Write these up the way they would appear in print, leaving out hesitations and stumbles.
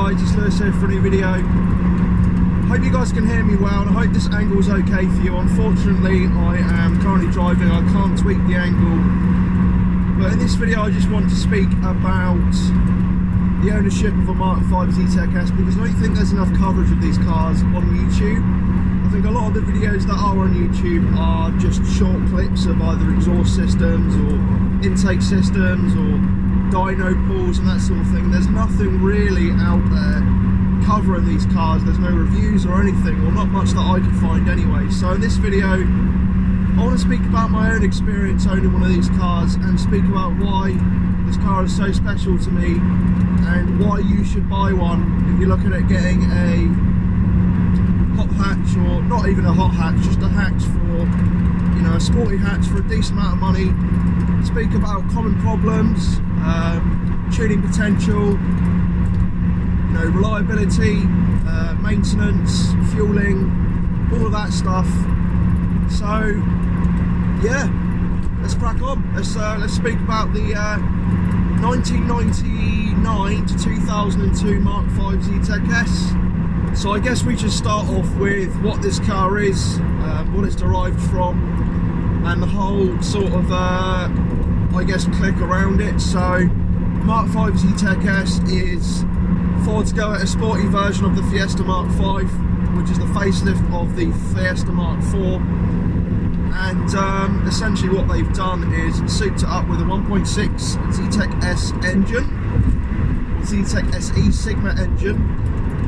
guys, it's Lewis here for a new video. Hope you guys can hear me well, and I hope this angle is okay for you. Unfortunately, I am currently driving, I can't tweak the angle. But in this video I just want to speak about the ownership of a Mark 5 Zetec S, because I don't think there's enough coverage of these cars on YouTube. I think a lot of the videos that are on YouTube are just short clips of either exhaust systems or intake systems or dyno pulls and that sort of thing. There's nothing really out there covering these cars. There's no reviews or anything, or not much that I could find anyway. So in this video I want to speak about my own experience owning one of these cars and speak about why this car is so special to me and why you should buy one if you're looking at getting a hot hatch, or not even a hot hatch, just a hatch for, you know, a sporty hatch for a decent amount of money. Speak about common problems, tuning potential, you know, reliability, maintenance, fueling, all of that stuff. So yeah, let's crack on. Let's speak about the 1999 to 2002 Mark 5 Zetec S. So I guess we just start off with what this car is, what it's derived from, and the whole sort of I guess click around it. So Mark 5 Zetec S is Ford's go at a sporty version of the Fiesta Mark 5, which is the facelift of the Fiesta Mark 4. And essentially what they've done is souped it up with a 1.6 Zetec S engine, or Zetec SE Sigma engine,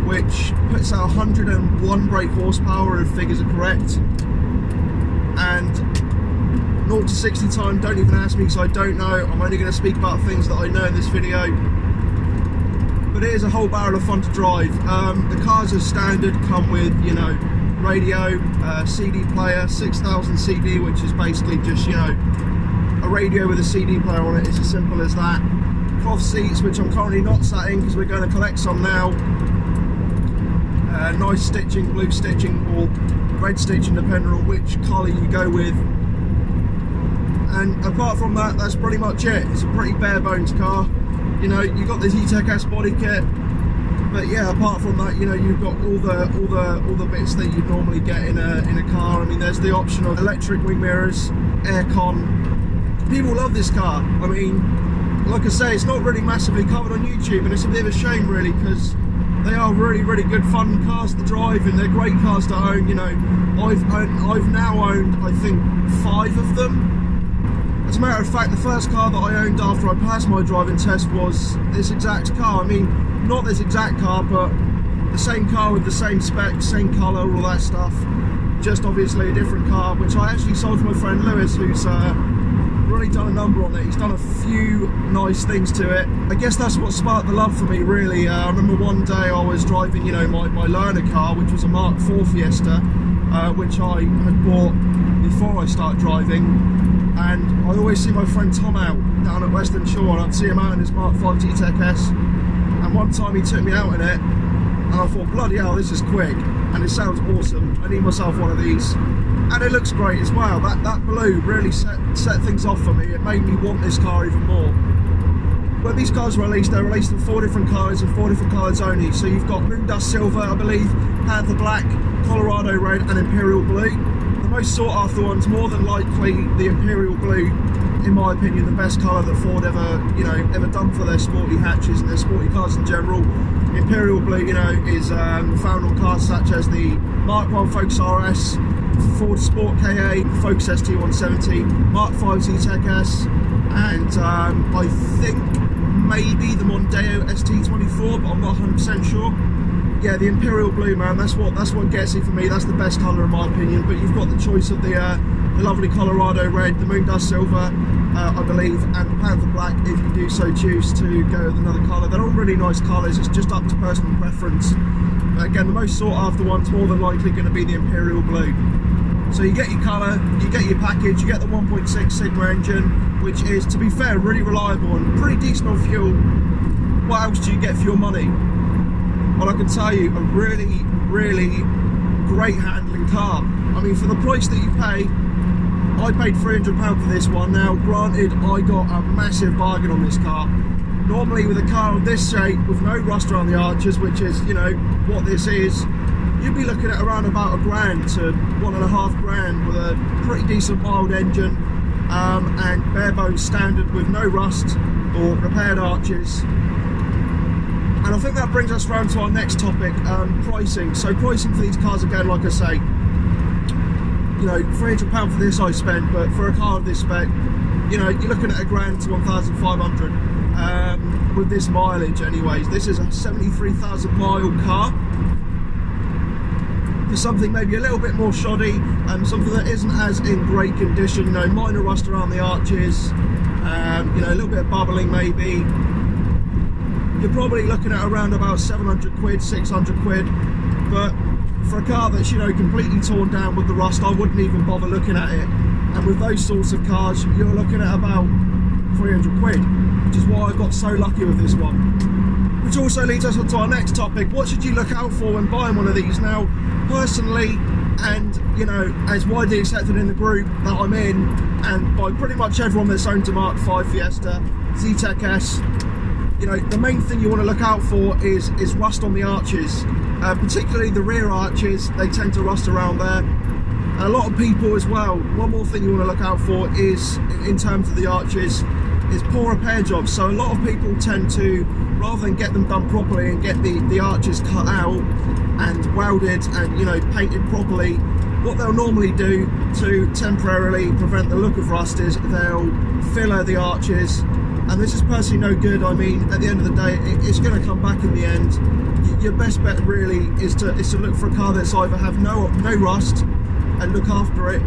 which puts out 101 brake horsepower if figures are correct. And 0 to 60 time, don't even ask me because I don't know. I'm only going to speak about things that I know in this video. But it is a whole barrel of fun to drive. The cars as standard come with, you know, radio, CD player, 6000 CD, which is basically just, you know, a radio with a CD player on it. It's as simple as that. Cloth seats, which I'm currently not sat in because we're going to collect some now. Nice stitching, blue stitching or red stitching depending on which colour you go with. And apart from that, that's pretty much it. It's a pretty bare bones car. You know, you've got the Zetec S body kit, but yeah, apart from that, you know, you've got all the bits that you'd normally get in a car. I mean, there's the option of electric wing mirrors, aircon. People love this car. I mean, like I say, it's not really massively covered on YouTube, and it's a bit of a shame really, because they are really good fun cars to drive, and they're great cars to own. You know, I've now owned, I think, 5 of them. As a matter of fact, the first car that I owned after I passed my driving test was this exact car. I mean, not this exact car, but the same car with the same spec, same colour, all that stuff. Just obviously a different car, which I actually sold to my friend Lewis, who's really done a number on it. He's done a few nice things to it. I guess that's what sparked the love for me, really. I remember one day I was driving, you know, my learner car, which was a Mark 4 Fiesta, which I had bought before I started driving. And I always see my friend Tom out down at Western Shore, and I'd see him out in his Mark 5 Zetec S. And one time he took me out in it, and I thought, bloody hell, this is quick, and it sounds awesome. I need myself one of these. And it looks great as well. That blue really set things off for me. It made me want this car even more. When these cars were released, they're released in 4 different colours and 4 different colours only. So you've got Moondust Silver, I believe, Panther Black, Colorado Red, and Imperial Blue. The most sought after ones, more than likely the Imperial Blue, in my opinion, the best colour that Ford ever done for their sporty hatches and their sporty cars in general. Imperial Blue, you know, is found on cars such as the Mark 1 Focus RS, Ford Sport KA, Focus ST170, Mark 5 Zetec S, and I think maybe the Mondeo ST24, but I'm not 100% sure. Yeah, the Imperial Blue, man, that's what gets it for me. That's the best colour in my opinion. But you've got the choice of the lovely Colorado Red, the Moondust Silver, I believe, and the Panther Black if you do so choose to go with another colour. They're all really nice colours. It's just up to personal preference. But again, the most sought after one's more than likely going to be the Imperial Blue. So you get your colour, you get your package, you get the 1.6 Sigma engine, which is, to be fair, really reliable and pretty decent on fuel. What else do you get for your money? Well, I can tell you, a really great handling car. I mean, for the price that you pay, I paid £300 for this one. Now, granted, I got a massive bargain on this car. Normally with a car of this shape with no rust around the arches, which is, you know, what this is, you'd be looking at around about £1,000 to £1,500 with a pretty decent mild engine, and bare bones standard with no rust or repaired arches. And I think that brings us round to our next topic, pricing. So pricing for these cars, again, like I say, you know, £300 for this I spent, but for a car of this spec, you know, you're looking at £1,000 to 1,500 with this mileage anyways. This is a 73,000 mile car. For something maybe a little bit more shoddy, something that isn't as in great condition, you know, minor rust around the arches, you know, a little bit of bubbling maybe, you're probably looking at around about 700 quid, 600 quid. But for a car that's, you know, completely torn down with the rust, I wouldn't even bother looking at it. And with those sorts of cars, you're looking at about 300 quid, which is why I got so lucky with this one. Which also leads us on to our next topic. What should you look out for when buying one of these? Now, personally, and, you know, as widely accepted in the group that I'm in, and by pretty much everyone that's owned a MK5 Fiesta, Zetec S, you know, the main thing you want to look out for is rust on the arches, particularly the rear arches. They tend to rust around there. And a lot of people as well, one more thing you want to look out for is, in terms of the arches, is poor repair jobs. So a lot of people tend to, rather than get them done properly and get the arches cut out and welded and, you know, painted properly, what they'll normally do to temporarily prevent the look of rust is they'll filler the arches. And this is personally no good. I mean, at the end of the day, it's going to come back in the end. Your best bet really is to look for a car that's either have no rust and look after it,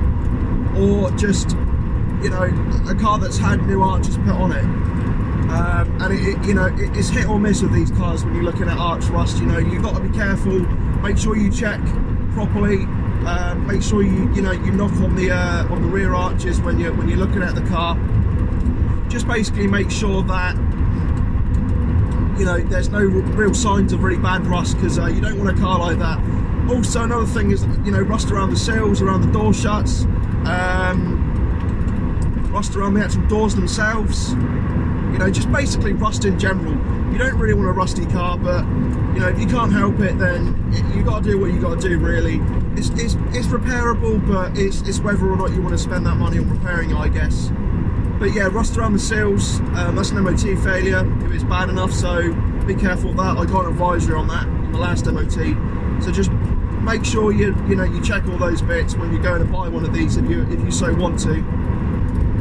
or just, you know, a car that's had new arches put on it. And you know, it's hit or miss with these cars when you're looking at arch rust. You know, you've got to be careful. Make sure you check properly. Make sure you knock on the rear arches when you're looking at the car. Just basically make sure that, you know, there's no real signs of really bad rust, because you don't want a car like that. Also, another thing is, you know, rust around the sills, around the door shuts, rust around the actual doors themselves. You know, just basically rust in general. You don't really want a rusty car, but, you know, if you can't help it, then you got to do what you got to do. Really, it's repairable, but it's whether or not you want to spend that money on repairing it, I guess. But yeah, rust around the sills, that's an MOT failure if it's bad enough, so be careful of that. I got an advisory on that in the last MOT, so just make sure you check all those bits when you're going to buy one of these, if you so want to.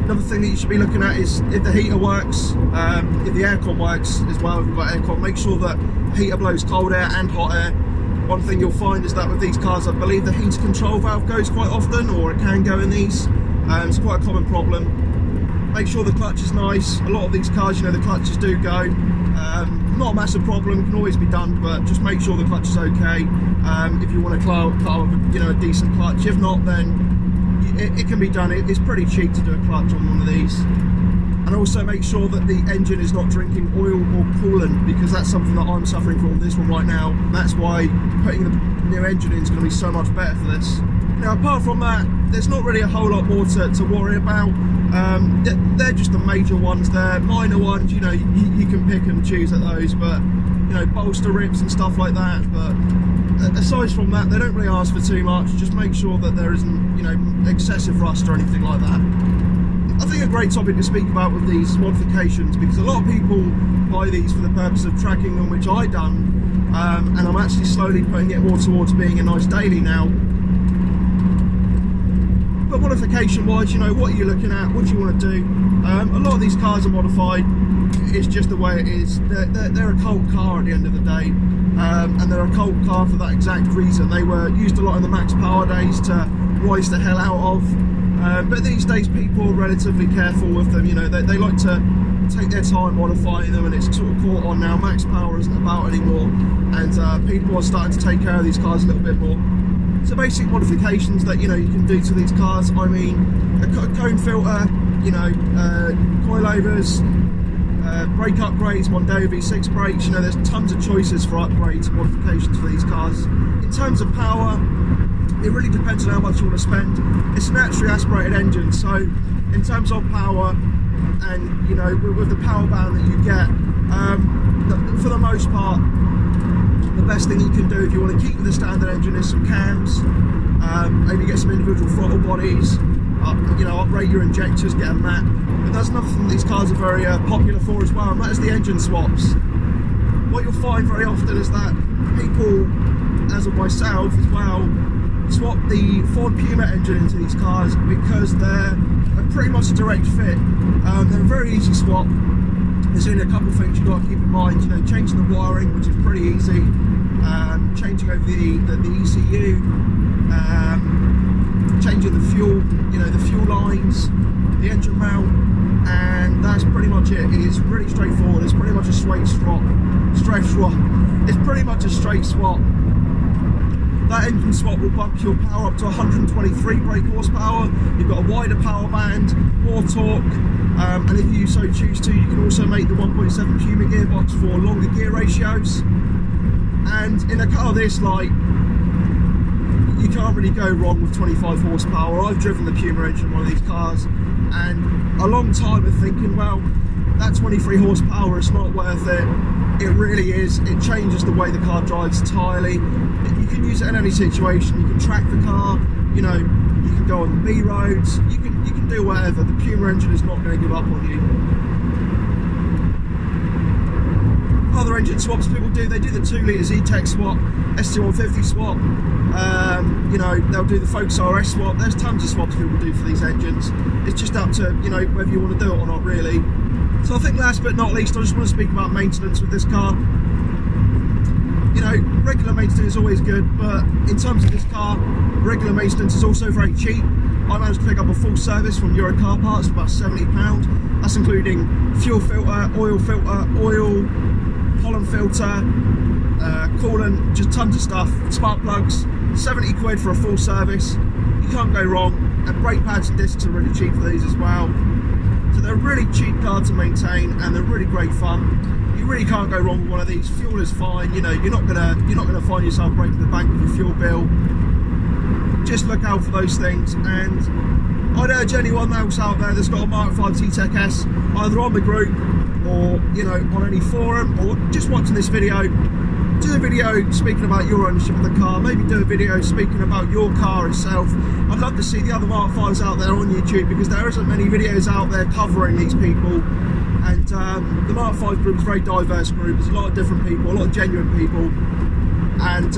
Another thing that you should be looking at is if the heater works, if the aircon works as well. If you've got aircon, make sure that the heater blows cold air and hot air. One thing you'll find is that with these cars, I believe the heater control valve goes quite often, or it can go in these. It's quite a common problem. Make sure the clutch is nice. A lot of these cars, you know, the clutches do go. Not a massive problem, it can always be done, but just make sure the clutch is okay. If you want to cut with, you know, a decent clutch. If not, then it can be done. It's pretty cheap to do a clutch on one of these. And also make sure that the engine is not drinking oil or coolant, because that's something that I'm suffering from this one right now. That's why putting the new engine in is going to be so much better for this. Now, apart from that, there's not really a whole lot more to worry about. They're just the major ones there. Minor ones, you know, you can pick and choose at those, but, you know, bolster rips and stuff like that. But aside from that, they don't really ask for too much. Just make sure that there isn't, you know, excessive rust or anything like that. I think a great topic to speak about with these modifications, because a lot of people buy these for the purpose of tracking them, which I done, and I'm actually slowly putting it more towards being a nice daily now. But modification wise, you know, what are you looking at? What do you want to do? A lot of these cars are modified. It's just the way it is. They're a cult car at the end of the day, and they're a cult car for that exact reason. They were used a lot in the max power days to rise the hell out of, but these days people are relatively careful with them. You know, they like to take their time modifying them, and it's sort of caught on now. Max power isn't about anymore, and people are starting to take care of these cars a little bit more. So basic modifications that, you know, you can do to these cars, I mean, a cone filter, you know, coilovers, brake upgrades, Mondeo V6 brakes. You know, there's tons of choices for upgrades and modifications for these cars. In terms of power, it really depends on how much you want to spend. It's a naturally aspirated engine, so in terms of power, and you know, with the power band that you get, for the most part, the best thing you can do if you want to keep with the standard engine is some cams, maybe get some individual throttle bodies, you know, upgrade your injectors, get a mat. But that's another thing these cars are very popular for as well, and that is the engine swaps. What you'll find very often is that people, as of myself as well, swap the Ford Puma engine into these cars because they're pretty much a direct fit. They're a very easy swap. There's only a couple of things you've got to keep in mind, you know, changing the wiring, which is pretty easy, changing over the ECU, changing the fuel, you know, the fuel lines, the engine mount, and that's pretty much it. It is really straightforward. It's pretty much a straight swap. It's pretty much a straight swap. That engine swap will bump your power up to 123 brake horsepower. You've got a wider power band, more torque, and if you so choose to, you can also make the 1.7 Puma gearbox for longer gear ratios. And in a car this light, you can't really go wrong with 25 horsepower. I've driven the Puma engine in one of these cars, and a long time of thinking, well, that 23 horsepower is not worth it. It really is. It changes the way the car drives entirely. You can use it in any situation. You can track the car, you know, you can go on the B roads, you can do whatever. The Puma engine is not going to give up on you. Other engine swaps people do, they do the 2 litre Zetec swap, ST150 swap, you know, they'll do the Focus RS swap. There's tons of swaps people do for these engines. It's just up to, you know, whether you want to do it or not, really. So I think last but not least, I just want to speak about maintenance with this car. You know, regular maintenance is always good, but in terms of this car, regular maintenance is also very cheap. I managed to pick up a full service from Euro Car Parts for about £70. That's including fuel filter, oil, pollen filter, coolant, just tons of stuff, spark plugs, 70 quid for a full service. You can't go wrong, and brake pads and discs are really cheap for these as well. So they're a really cheap car to maintain, and they're really great fun. You really can't go wrong with one of these. Fuel is fine, you know, you're not gonna find yourself breaking the bank with your fuel bill. Just look out for those things, and I'd urge anyone else out there that's got a Mark 5 Zetec S, either on the group or, you know, on any forum, or just watching this video, do a video speaking about your ownership of the car, maybe do a video speaking about your car itself. I'd love to see the other Mark 5s out there on YouTube, because there isn't many videos out there covering these people. And the Mark 5 group is a very diverse group. There's a lot of different people, a lot of genuine people, and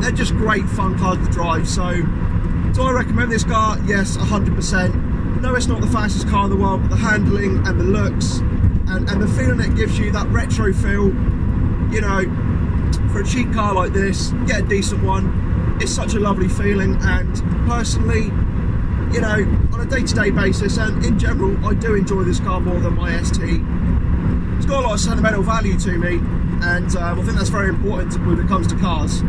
they're just great fun cars to drive. So do I recommend this car? Yes, 100%. No, it's not the fastest car in the world, but the handling and the looks and the feeling it gives you, that retro feel, you know, for a cheap car like this, get a decent one. It's such a lovely feeling, and personally, you know, on a day-to-day basis and in general, I do enjoy this car more than my ST. It's got a lot of sentimental value to me, and I think that's very important when it comes to cars.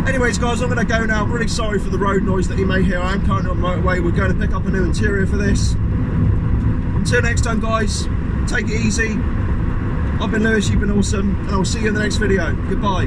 Anyways guys, I'm going to go now. I'm really sorry for the road noise that you may hear. I am currently on the motorway. We're going to pick up a new interior for this. Until next time guys, take it easy. I've been Lewis, you've been awesome, and I'll see you in the next video. Goodbye.